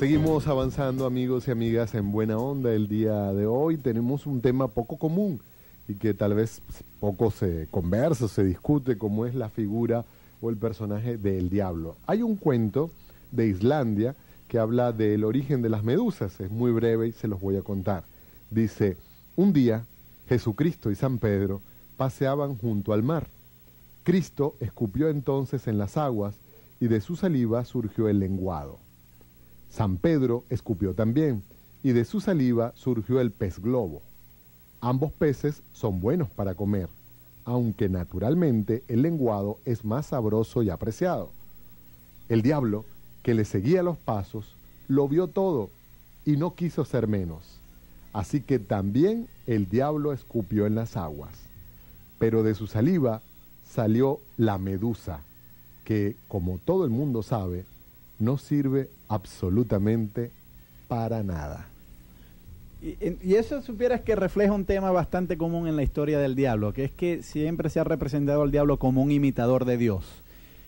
Seguimos avanzando, amigos y amigas, en Buena Onda. El día de hoy tenemos un tema poco común y que tal vez poco se conversa, se discute, como es la figura o el personaje del diablo. Hay un cuento de Islandia que habla del origen de las medusas. Es muy breve y se los voy a contar. Dice: un día Jesucristo y San Pedro paseaban junto al mar. Cristo escupió entonces en las aguas y de su saliva surgió el lenguado. San Pedro escupió también, y de su saliva surgió el pez globo. Ambos peces son buenos para comer, aunque naturalmente el lenguado es más sabroso y apreciado. El diablo, que le seguía los pasos, lo vio todo y no quiso ser menos. Así que también el diablo escupió en las aguas. Pero de su saliva salió la medusa, que, como todo el mundo sabe, no sirve absolutamente para nada. Y eso supieras que refleja un tema bastante común en la historia del diablo, que es que siempre se ha representado al diablo como un imitador de Dios,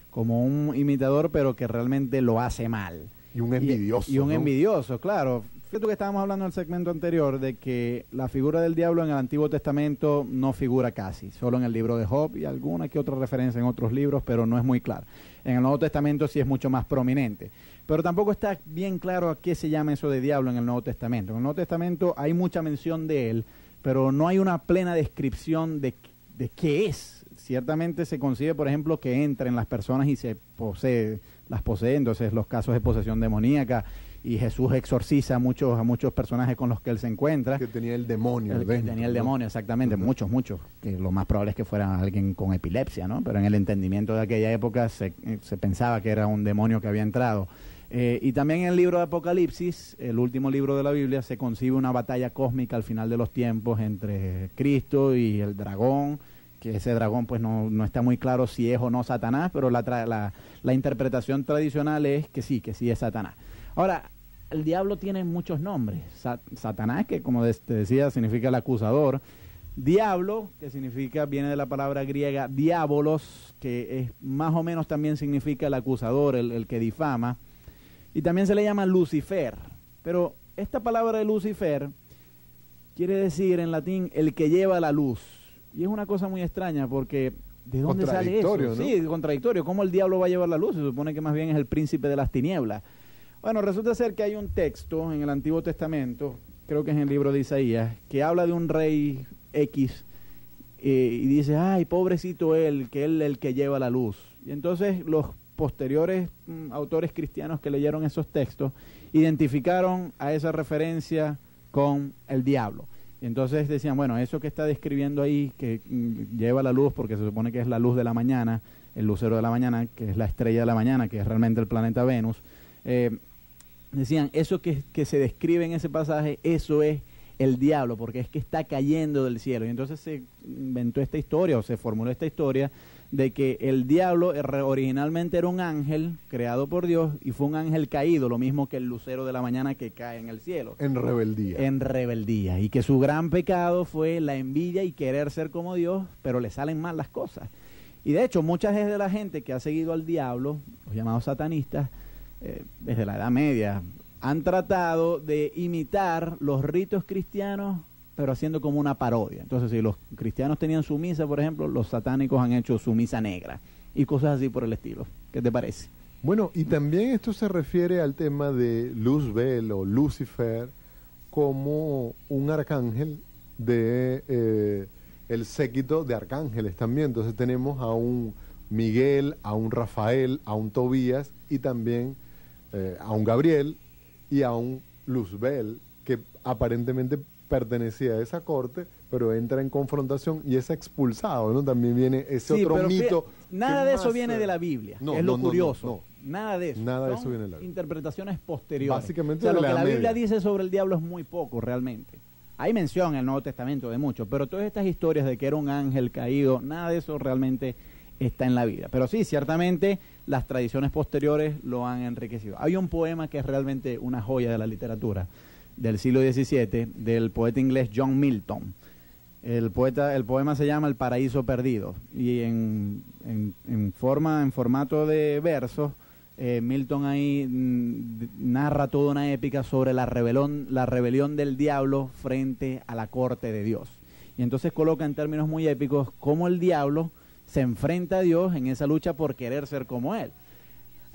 como un imitador pero que realmente lo hace mal. Y un envidioso. Y un ¿no? envidioso, claro. Fíjate que estábamos hablando en el segmento anterior de que la figura del diablo en el Antiguo Testamento no figura casi, solo en el libro de Job y alguna que otra referencia en otros libros, pero no es muy claro. En el Nuevo Testamento sí es mucho más prominente. Pero tampoco está bien claro a qué se llama eso de diablo en el Nuevo Testamento. En el Nuevo Testamento hay mucha mención de él, pero no hay una plena descripción de qué es. Ciertamente se concibe, por ejemplo, que entra en las personas y las posee, entonces los casos de posesión demoníaca, y Jesús exorciza a muchos personajes con los que él se encuentra. Que tenía el demonio Que tenía el demonio, exactamente, muchos, que lo más probable es que fuera alguien con epilepsia, ¿no? Pero en el entendimiento de aquella época se pensaba que era un demonio que había entrado. Y también en el libro de Apocalipsis, el último libro de la Biblia, se concibe una batalla cósmica al final de los tiempos entre Cristo y el dragón, que ese dragón pues no está muy claro si es o no Satanás, pero la interpretación tradicional es que sí es Satanás. Ahora, el diablo tiene muchos nombres. Satanás, que como te decía, significa el acusador. Diablo, que viene de la palabra griega diabolos, que es más o menos también significa el acusador, el que difama. Y también se le llama Lucifer. Pero esta palabra de Lucifer quiere decir en latín el que lleva la luz. Y es una cosa muy extraña porque ¿de dónde sale eso? ¿No? Sí, contradictorio. ¿Cómo el diablo va a llevar la luz? Se supone que más bien es el príncipe de las tinieblas. Bueno, resulta ser que hay un texto en el Antiguo Testamento, creo que es en el libro de Isaías, que habla de un rey X y dice, ay, pobrecito él, que él el que lleva la luz. Y entonces los posteriores autores cristianos que leyeron esos textos identificaron a esa referencia con el diablo. Y entonces decían, bueno, eso que está describiendo ahí, que lleva la luz, porque se supone que es la luz de la mañana, el lucero de la mañana, que es la estrella de la mañana, que es realmente el planeta Venus, decían, eso que se describe en ese pasaje, eso es el diablo, porque es que está cayendo del cielo. Y entonces se inventó esta historia, o se formuló esta historia, de que el diablo originalmente era un ángel creado por Dios, y fue un ángel caído, lo mismo que el lucero de la mañana que cae en el cielo. En rebeldía. En rebeldía. Y que su gran pecado fue la envidia y querer ser como Dios, pero le salen mal las cosas. Y de hecho, mucha de la gente que ha seguido al diablo, los llamados satanistas, desde la Edad Media, han tratado de imitar los ritos cristianos, pero haciendo como una parodia. Entonces, si los cristianos tenían su misa, por ejemplo, los satánicos han hecho su misa negra y cosas así por el estilo. ¿Qué te parece? Bueno, y también esto se refiere al tema de Luzbel o Lucifer como un arcángel de el séquito de arcángeles también. Entonces tenemos a un Miguel, a un Rafael, a un Tobías y también a un Gabriel y a un Luzbel, que aparentemente pertenecía a esa corte, pero entra en confrontación y es expulsado, ¿no? También viene ese otro mito. Nada de eso viene de la Biblia, es lo curioso. Nada de eso. Nada de eso viene de la Biblia. Interpretaciones posteriores. Básicamente, o sea, lo que la Biblia dice sobre el diablo es muy poco, realmente. Hay mención en el Nuevo Testamento de mucho, pero todas estas historias de que era un ángel caído, nada de eso realmente está en la Biblia. Pero sí, ciertamente las tradiciones posteriores lo han enriquecido. Hay un poema que es realmente una joya de la literatura del siglo XVII, del poeta inglés John Milton. El poema se llama El paraíso perdido, y en formato de versos Milton ahí narra toda una épica sobre la rebelión del diablo frente a la corte de Dios. Y entonces coloca en términos muy épicos cómo el diablo se enfrenta a Dios en esa lucha por querer ser como él.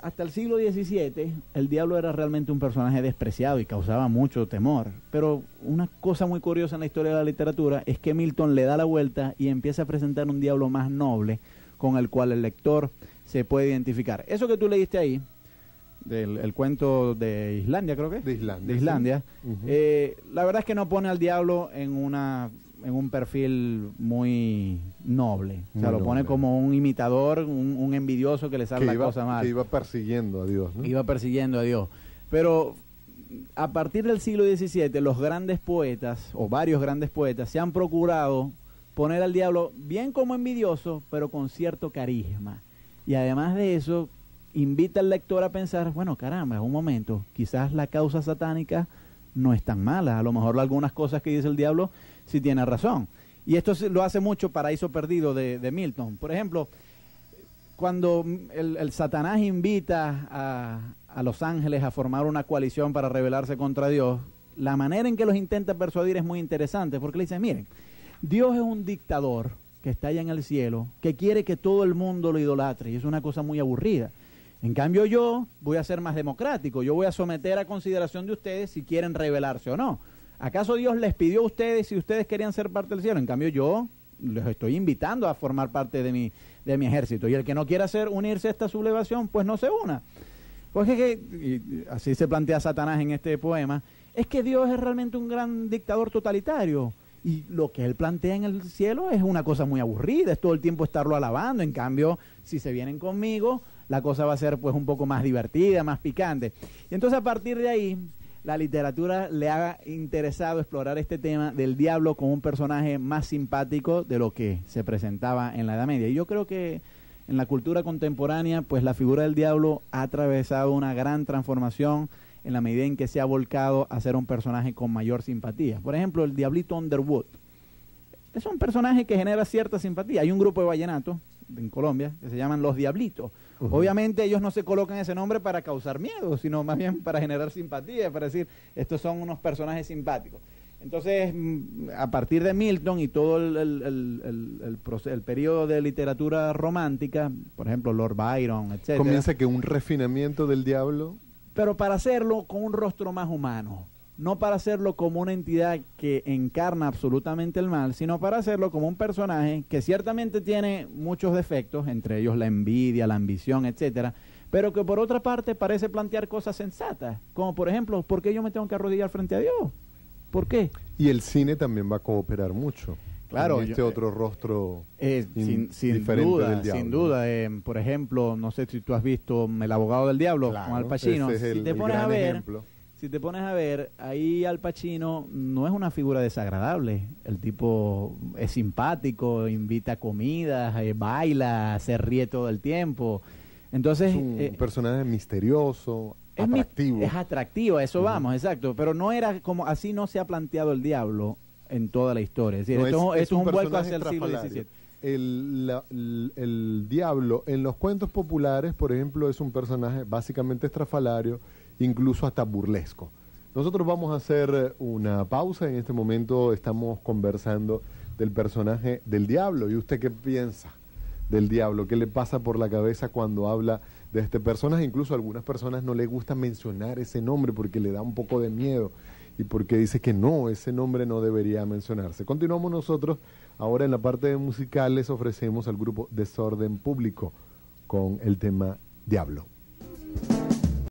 Hasta el siglo XVII, el diablo era realmente un personaje despreciado y causaba mucho temor. Pero una cosa muy curiosa en la historia de la literatura es que Milton le da la vuelta y empieza a presentar un diablo más noble con el cual el lector se puede identificar. Eso que tú leíste ahí, el cuento de Islandia, creo que. De Islandia. De Islandia. Sí. La verdad es que no pone al diablo en un perfil muy noble. O sea, Muy lo pone noble. como un imitador, un envidioso que le sale la cosa mal. Que iba persiguiendo a Dios, ¿no? Iba persiguiendo a Dios. Pero a partir del siglo XVII, los grandes poetas, o varios grandes poetas, se han procurado poner al diablo bien como envidioso, pero con cierto carisma. Y además de eso, invita al lector a pensar, bueno, caramba, un momento, quizás la causa satánica no es tan mala. A lo mejor algunas cosas que dice el diablo sí tiene razón. Y esto lo hace mucho Paraíso Perdido de Milton. Por ejemplo, cuando el Satanás invita a los ángeles a formar una coalición para rebelarse contra Dios, la manera en que los intenta persuadir es muy interesante, porque le dice, miren, Dios es un dictador que está allá en el cielo, que quiere que todo el mundo lo idolatre, y es una cosa muy aburrida. En cambio yo voy a ser más democrático, yo voy a someter a consideración de ustedes si quieren rebelarse o no. ¿Acaso Dios les pidió a ustedes si ustedes querían ser parte del cielo? En cambio yo les estoy invitando a formar parte de mi ejército, y el que no quiera unirse a esta sublevación, pues no se una. Pues y así se plantea Satanás en este poema, es que Dios es realmente un gran dictador totalitario, y lo que él plantea en el cielo es una cosa muy aburrida, es todo el tiempo estarlo alabando. En cambio, si se vienen conmigo, la cosa va a ser pues un poco más divertida, más picante. Y entonces a partir de ahí, la literatura le ha interesado explorar este tema del diablo como un personaje más simpático de lo que se presentaba en la Edad Media. Y yo creo que en la cultura contemporánea, pues la figura del diablo ha atravesado una gran transformación en la medida en que se ha volcado a ser un personaje con mayor simpatía. Por ejemplo, el Diablito Underwood es un personaje que genera cierta simpatía. Hay un grupo de vallenatos en Colombia que se llaman Los Diablitos. Obviamente ellos no se colocan ese nombre para causar miedo, sino más bien para generar simpatía, para decir, estos son unos personajes simpáticos. Entonces, a partir de Milton y todo el periodo de literatura romántica, por ejemplo, Lord Byron, etc. Comienza que un refinamiento del diablo. Pero para hacerlo con un rostro más humano, no para hacerlo como una entidad que encarna absolutamente el mal, sino para hacerlo como un personaje que ciertamente tiene muchos defectos, entre ellos la envidia, la ambición, etcétera, pero que por otra parte parece plantear cosas sensatas, como por ejemplo, ¿por qué yo me tengo que arrodillar frente a Dios? ¿Por qué? Y el cine también va a cooperar mucho. Claro, en otro rostro sin diferente duda, del diablo. sin duda. Por ejemplo, no sé si tú has visto El abogado del diablo, Claro, con Al Pacino. ese es Si te pones gran a ver, ejemplo. si te pones a ver, ahí Al Pacino no es una figura desagradable. El tipo es simpático, invita a comidas, baila, se ríe todo el tiempo. Entonces, Es un personaje misterioso, atractivo. Es atractivo, a eso vamos, exacto. Pero no era como, así no se ha planteado el diablo en toda la historia. Es decir, No, esto es un vuelco personaje hacia el siglo estrafalario. XVII. El diablo en los cuentos populares, por ejemplo, es un personaje básicamente estrafalario, incluso hasta burlesco. Nosotros vamos a hacer una pausa. En este momento estamos conversando del personaje del diablo. ¿Y usted qué piensa del diablo? ¿Qué le pasa por la cabeza cuando habla de este personaje? Incluso a algunas personas no les gusta mencionar ese nombre porque le da un poco de miedo y porque dice que no, ese nombre no debería mencionarse. Continuamos nosotros. Ahora en la parte musical les ofrecemos al grupo Desorden Público con el tema Diablo.